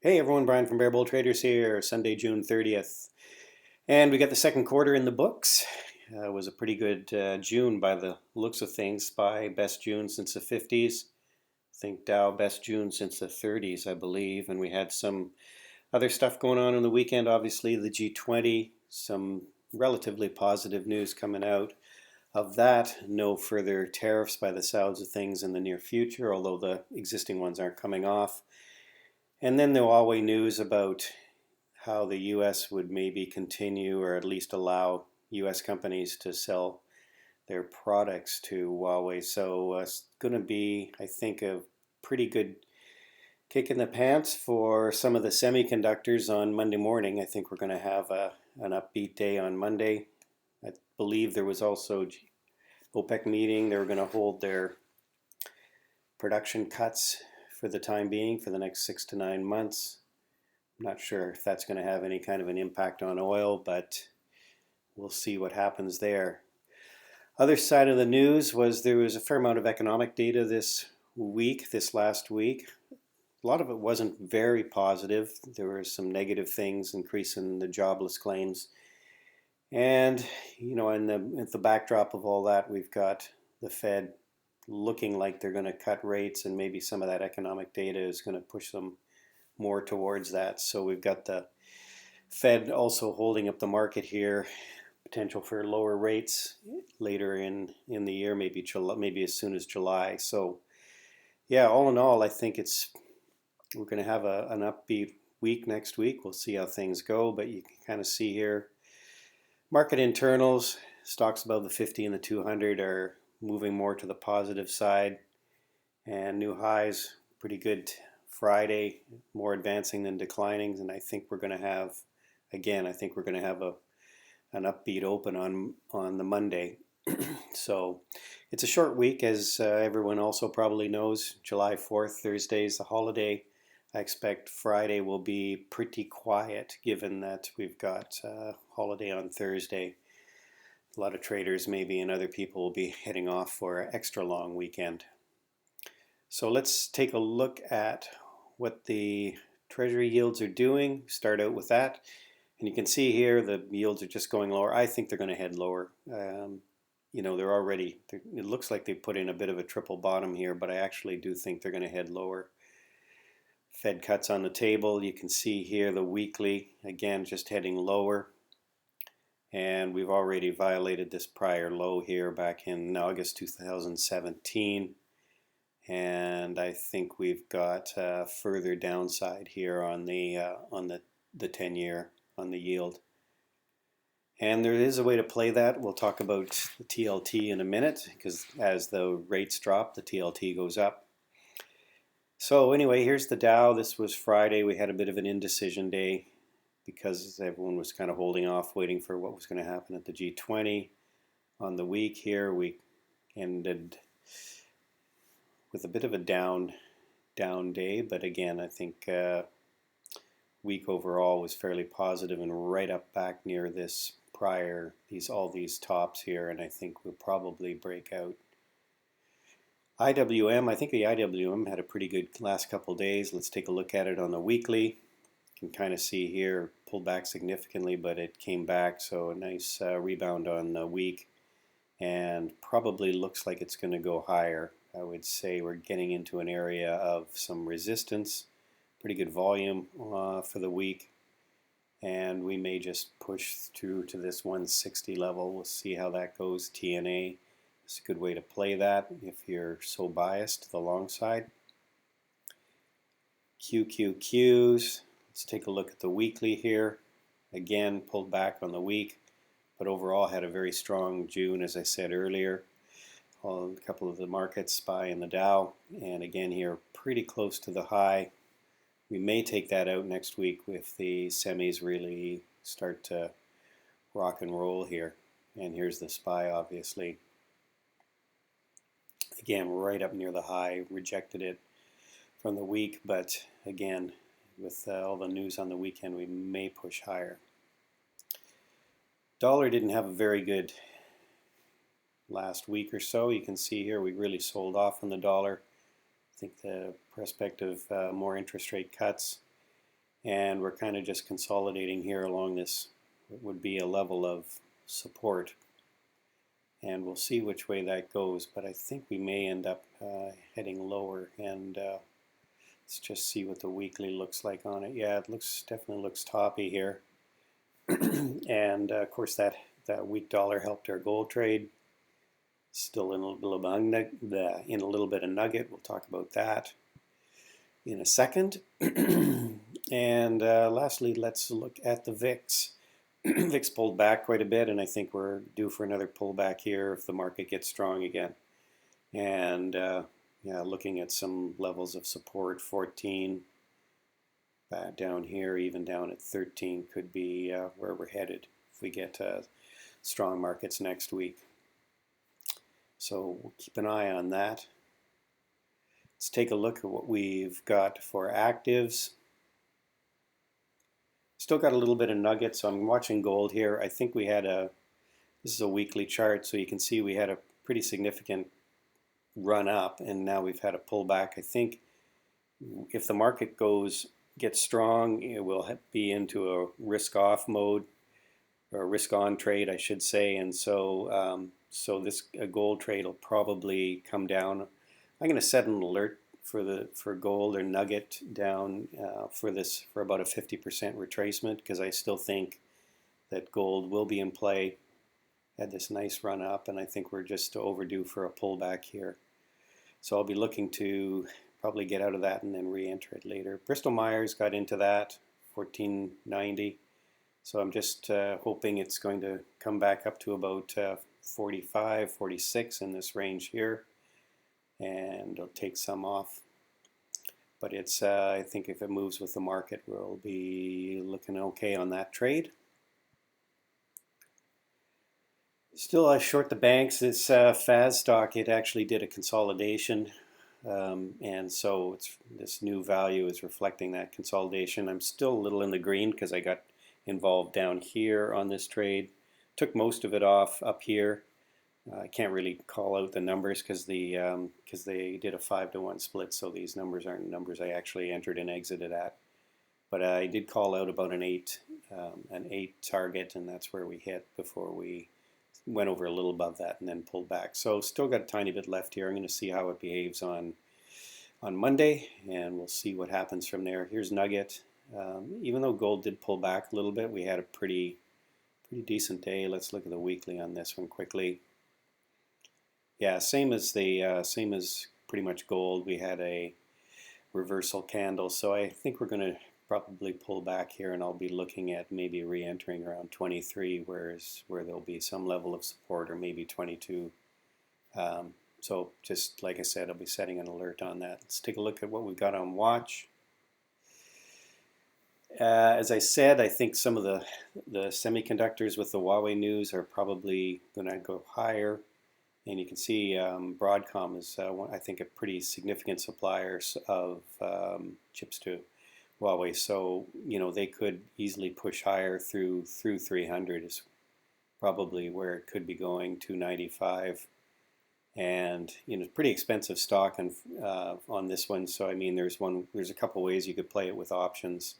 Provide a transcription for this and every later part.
Hey everyone, Brian from Bear Bull Traders here, Sunday, June 30th. And we got the second quarter in the books. It was a pretty good June by the looks of things, by best June since the 50s. I think Dow best June since the 30s, I believe. And we had some other stuff going on the weekend, obviously the G20, some relatively positive news coming out of that. No further tariffs by the sounds of things in the near future, although the existing ones aren't coming off. And then the Huawei news about how the US would maybe continue or at least allow US companies to sell their products to Huawei. So it's going to be, I think, a pretty good kick in the pants for some of the semiconductors on Monday morning. I think we're going to have an upbeat day on Monday. I believe there was also OPEC meeting. They were going to hold their production cuts for the time being for the next 6 to 9 months. I'm not sure if that's going to have any kind of an impact on oil, but we'll see what happens there. Other side of the news was there was a fair amount of economic data this last week. A lot of it wasn't very positive. There were some negative things, increase in the jobless claims. And, in the backdrop of all that, we've got the Fed looking like they're going to cut rates, and maybe some of that economic data is going to push them more towards that. So we've got the Fed also holding up the market here, potential for lower rates later in the year, maybe as soon as July. So yeah, all in all, I think we're going to have an upbeat week next week. We'll see how things go, but you can kind of see here market internals, stocks above the 50 and the 200 are moving more to the positive side, and new highs pretty good Friday, more advancing than declining. And I think we're going to have an upbeat open on the Monday. So it's a short week, as everyone also probably knows. July 4th, Thursday is the holiday. I expect Friday will be pretty quiet, given that we've got a holiday on Thursday. A lot of traders maybe and other people will be heading off for an extra long weekend. So let's take a look at what the Treasury yields are doing. Start out with that. And you can see here the yields are just going lower. I think they're going to head lower. It looks like they put in a bit of a triple bottom here, but I actually do think they're going to head lower. Fed cuts on the table. You can see here the weekly, again, just heading lower. And we've already violated this prior low here back in August 2017. And I think we've got further downside here on the 10-year on the yield. And there is a way to play that. We'll talk about the TLT in a minute, because as the rates drop, the TLT goes up. So anyway, here's the Dow. This was Friday. We had a bit of an indecision day, because everyone was kind of holding off, waiting for what was going to happen at the G20. On the week here, we ended with a bit of a down day, but again, I think week overall was fairly positive and right up back near this all these tops here, and I think we'll probably break out. IWM, I think the IWM had a pretty good last couple days. Let's take a look at it on the weekly. You can kind of see here, pulled back significantly, but it came back, so a nice rebound on the week, and probably looks like it's going to go higher. I would say we're getting into an area of some resistance, pretty good volume for the week, and we may just push through to this 160 level. We'll see how that goes. TNA is a good way to play that if you're so biased to the long side. QQQs. Let's take a look at the weekly here. Again, pulled back on the week, but overall had a very strong June, as I said earlier. A couple of the markets, SPY and the Dow, and again here pretty close to the high. We may take that out next week if the semis really start to rock and roll here. And here's the SPY, obviously. Again, right up near the high, rejected it from the week, but again, with all the news on the weekend, we may push higher. Dollar didn't have a very good last week or so. You can see here we really sold off on the dollar. I think the prospect of more interest rate cuts and we're kind of just consolidating here along this, what would be a level of support, and we'll see which way that goes, but I think we may end up heading lower, and let's just see what the weekly looks like on it. Yeah, it definitely looks toppy here. And of course that weak dollar helped our gold trade. Still in a little bit of nugget. We'll talk about that in a second. And lastly, let's look at the VIX. VIX pulled back quite a bit, and I think we're due for another pullback here if the market gets strong again. And yeah, looking at some levels of support, 14 down here, even down at 13 could be where we're headed if we get strong markets next week. So we'll keep an eye on that. Let's take a look at what we've got for actives. Still got a little bit of nugget, so I'm watching gold here. I think we had this is a weekly chart, so you can see we had a pretty significant run up, and now we've had a pullback. I think if the market gets strong, it will be into a risk-off mode, or a risk-on trade, I should say, and so so this gold trade will probably come down. I'm going to set an alert for gold or nugget down for about a 50% retracement, because I still think that gold will be in play. Had this nice run up, and I think we're just overdue for a pullback here. So I'll be looking to probably get out of that and then re-enter it later. Bristol Myers got into that, 1490. So I'm just hoping it's going to come back up to about 45, 46 in this range here, and it'll take some off. But it's I think if it moves with the market, we'll be looking okay on that trade. Still short the banks. This FAS stock, it actually did a consolidation, and so this new value is reflecting that consolidation. I'm still a little in the green because I got involved down here on this trade. Took most of it off up here. I can't really call out the numbers because they did a 5-to-1 split, so these numbers aren't numbers I actually entered and exited at. But I did call out about an 8 target, and that's where we hit before we went over a little above that and then pulled back. So still got a tiny bit left here. I'm going to see how it behaves on Monday, and we'll see what happens from there. Here's nugget. Even though gold did pull back a little bit, we had a pretty decent day. Let's look at the weekly on this one quickly. Yeah, same as pretty much gold. We had a reversal candle, so I think we're going to probably pull back here, and I'll be looking at maybe re-entering around 23, where there'll be some level of support, or maybe 22. So just like I said, I'll be setting an alert on that. Let's take a look at what we've got on watch. As I said, I think some of the semiconductors with the Huawei news are probably going to go higher. And you can see Broadcom is, I think, a pretty significant supplier of chips to Huawei. So, they could easily push higher through 300 is probably where it could be going, 295. And, pretty expensive stock on this one. So, I mean, there's a couple ways you could play it with options.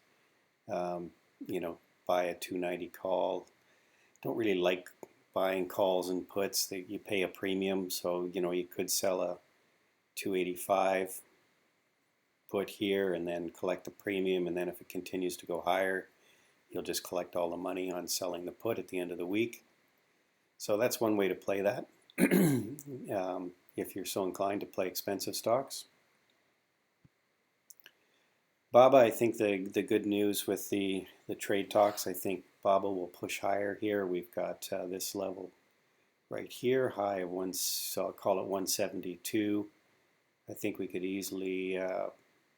Buy a 290 call. Don't really like buying calls and puts. You pay a premium, so you could sell a 285 put here and then collect the premium, and then if it continues to go higher, you'll just collect all the money on selling the put at the end of the week. So that's one way to play that if you're so inclined to play expensive stocks. BABA, I think the good news with the trade talks, I think BABA will push higher here. We've got this level right here, high of so I'll call it 172. I think we could easily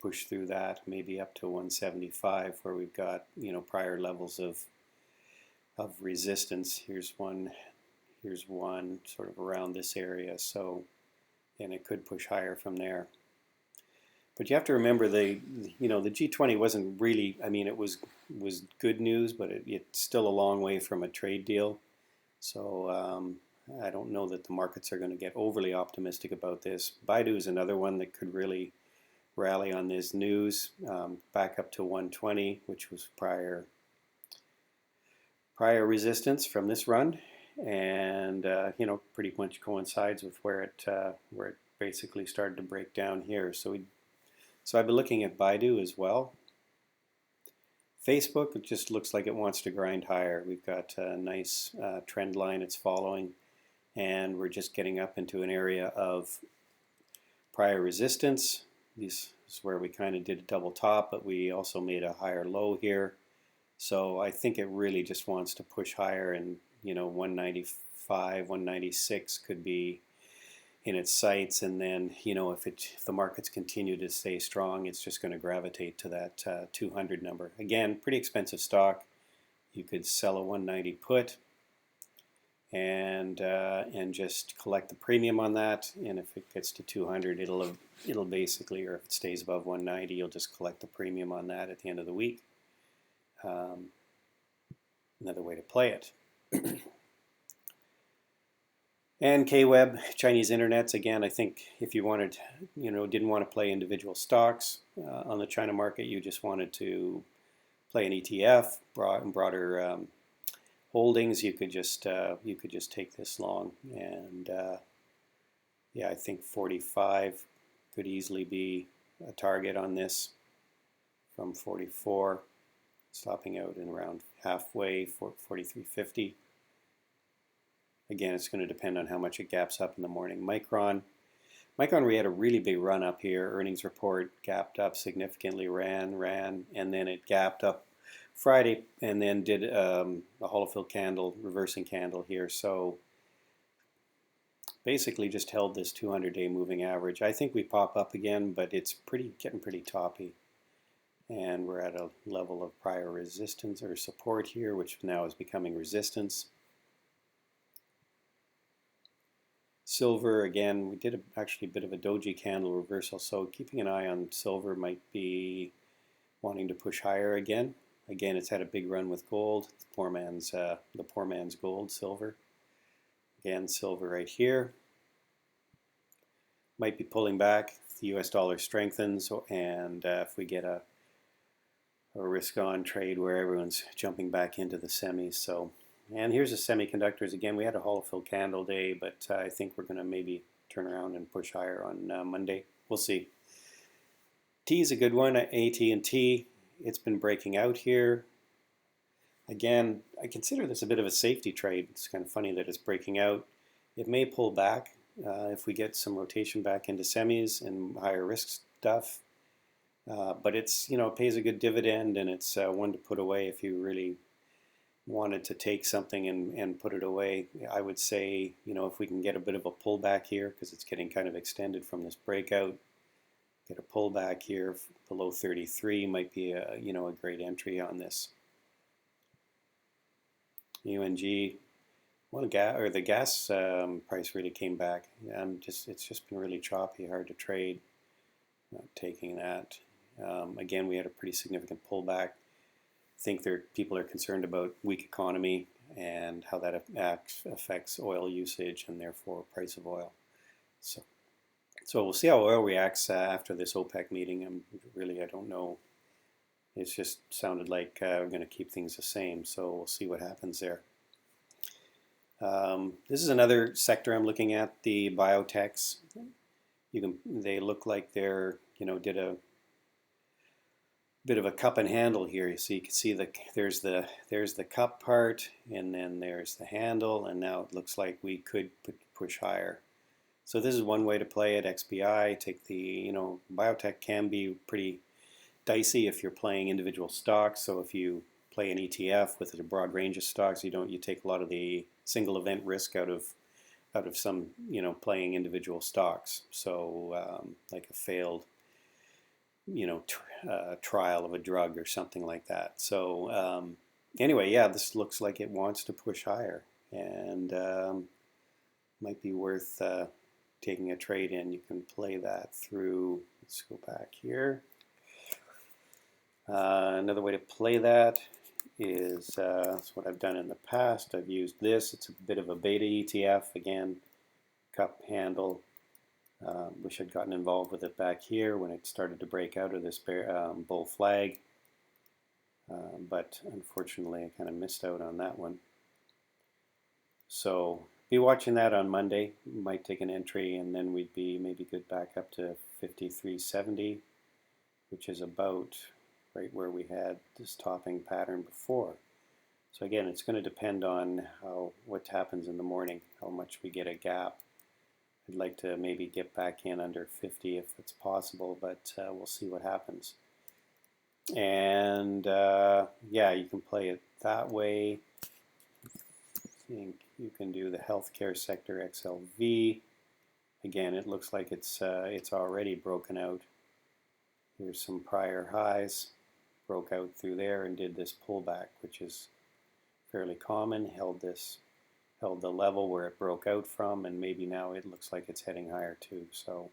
push through that, maybe up to 175, where we've got prior levels of resistance. Here's one sort of around this area. So, and it could push higher from there. But you have to remember the G20 wasn't really, I mean, it was good news, but it's still a long way from a trade deal. So I don't know that the markets are going to get overly optimistic about this. BIDU is another one that could really rally on this news, back up to 120, which was prior resistance from this run, and you know, pretty much coincides with where it basically started to break down here. So I've been looking at BIDU as well. Facebook, it just looks like it wants to grind higher. We've got a nice trend line it's following, and we're just getting up into an area of prior resistance. This is where we kind of did a double top, but we also made a higher low here. So I think it really just wants to push higher, and you know, 195, 196 could be in its sights, and then you know, if the markets continue to stay strong, it's just going to gravitate to that 200 number. Again, pretty expensive stock. You could sell a 190 put and just collect the premium on that, and if it gets to 200, it'll basically, or if it stays above 190, you'll just collect the premium on that at the end of the week. Another way to play it. And KWeb, Chinese internets, again, I think if you wanted, you know, didn't want to play individual stocks on the China market, you just wanted to play an ETF, broader holdings, you could just take this long. And yeah, I think 45 could easily be a target on this from 44, stopping out in around halfway for 43.50. Again, it's going to depend on how much it gaps up in the morning. Micron, we had a really big run up here. Earnings report gapped up significantly, ran, and then it gapped up Friday, and then did a hollow fill candle, reversing candle here. So basically just held this 200-day moving average. I think we pop up again, but it's getting pretty toppy. And we're at a level of prior resistance or support here, which now is becoming resistance. Silver, again, we did actually a bit of a doji candle reversal, so keeping an eye on silver. Might be wanting to push higher again. Again, it's had a big run with gold, the poor man's gold, silver. Again, silver right here. Might be pulling back if the US dollar strengthens, and if we get a risk-on trade where everyone's jumping back into the semis. So. And here's the semiconductors. Again, we had a hollow fill candle day, but I think we're going to maybe turn around and push higher on Monday. We'll see. T is a good one. AT&T, it's been breaking out here. Again, I consider this a bit of a safety trade. It's kind of funny that it's breaking out. It may pull back if we get some rotation back into semis and higher risk stuff. But it's, you know, it pays a good dividend, and it's one to put away if you really wanted to take something and put it away. I would say, you know, if we can get a bit of a pullback here, because it's getting kind of extended from this breakout, get a pullback here below 33 might be a, you know, a great entry on this. UNG, well, the gas price really came back. It's just been really choppy, hard to trade. Not taking that. Again, we had a pretty significant pullback. I think people are concerned about weak economy and how that affects oil usage and therefore price of oil. So we'll see how oil reacts after this OPEC meeting. I don't know. It's just sounded like we're going to keep things the same. So we'll see what happens there. This is another sector I'm looking at, the biotechs. They look like they're, you know, did a bit of a cup and handle here. So you can see there's the cup part, and then there's the handle, and now it looks like we could push higher. So this is one way to play it. XBI, take the, you know, biotech can be pretty dicey if you're playing individual stocks. So if you play an ETF with a broad range of stocks, you take a lot of the single event risk out of some, you know, playing individual stocks. So like a failed, you know, trial of a drug or something like that. So anyway, yeah, this looks like it wants to push higher, and might be worth taking a trade in. You can play that through. Let's go back here. Another way to play that is that's what I've done in the past. I've used this. It's a bit of a beta ETF. Again, cup handle. Wish I'd gotten involved with it back here when it started to break out of this bull flag, but unfortunately I kind of missed out on that one. So be watching that on Monday. Might take an entry, and then we'd be maybe good back up to 53.70, which is about right where we had this topping pattern before. So again, it's going to depend on what happens in the morning, how much we get a gap. I'd like to maybe get back in under 50 if it's possible, but we'll see what happens. And yeah, you can play it that way. I think you can do the healthcare sector XLV. Again, it looks like it's already broken out. Here's some prior highs, broke out through there and did this pullback, which is fairly common. Held the level where it broke out from, and maybe now it looks like it's heading higher too. So,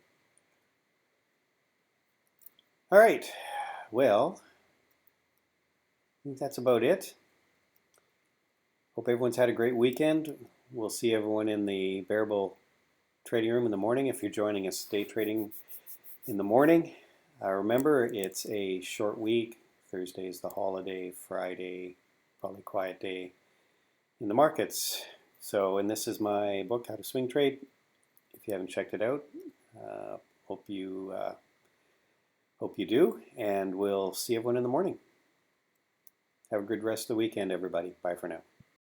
all right, well, I think that's about it. Hope everyone's had a great weekend. We'll see everyone in the Bear Bull trading room in the morning if you're joining us day trading in the morning. Remember, it's a short week. Thursday is the holiday, Friday, probably quiet day in the markets. So, and this is my book, How to Swing Trade. If you haven't checked it out, hope you do, and we'll see everyone in the morning. Have a good rest of the weekend, everybody. Bye for now.